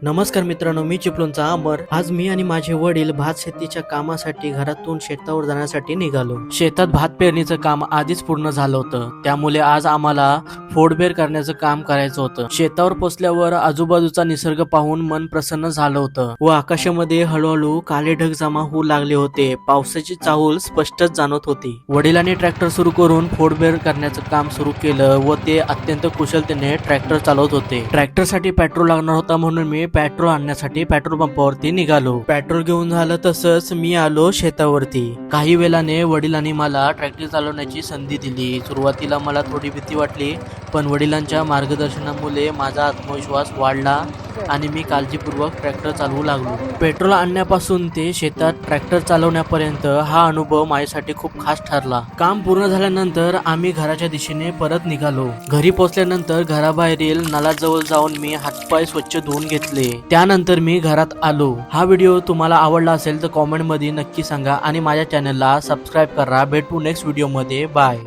नमस्कार मित्रांनो, मी चिपळूणचा अमर. आज मी आणि माझे वडील भात शेतीच्या कामासाठी घरातून शेतावर जाण्यासाठी निघालो. शेतात भात पेरणीचं काम आधीच पूर्ण झालं होतं, त्यामुळे आज आम्हाला फोडबेर करण्याचं काम करायचं होतं. शेतावर पोचल्यावर आजूबाजूचा निसर्ग पाहून मन प्रसन्न झालं होतं व आकाशामध्ये हळूहळू काळे ढग जमा होऊ लागले होते. पावसाची चाहूल स्पष्टच जाणवत होती. वडिलांनी ट्रॅक्टर सुरू करून फोडबेर करण्याचं काम सुरू केलं व ते अत्यंत कुशलतेने ट्रॅक्टर चालवत होते. ट्रॅक्टरसाठी पेट्रोल लागणार होता म्हणून मी पेट्रोल आणण्यासाठी पेट्रोल पंपावरती निघालो. पेट्रोल घेऊन झालं तसंच मी आलो शेतावरती. काही वेळाने वडिलांनी मला ट्रॅक्टर चालवण्याची संधी दिली. सुरुवातीला मला थोडी भीती वाटली, पण वडिलांच्या मार्गदर्शनामुळे माझा आत्मविश्वास वाढला आणि मी काळजीपूर्वक ट्रॅक्टर चालवू लागलो. पेट्रोल आणण्यापासून ते शेतात ट्रॅक्टर चालवण्यापर्यंत हा अनुभव माझ्यासाठी खूप खास ठरला. काम पूर्ण झाल्यानंतर आम्ही घराच्या दिशेने परत निघालो. घरी पोहोचल्यानंतर घराबाहेरील नळाजवळ जाऊन मी हातपाय स्वच्छ धुवून घेतले. त्यानंतर मी घरात आलो. हा व्हिडिओ तुम्हाला आवडला असेल तर कॉमेंट मध्ये नक्की सांगा आणि माझ्या चॅनलला सबस्क्राईब करा. भेटू नेक्स्ट व्हिडिओ मध्ये. बाय.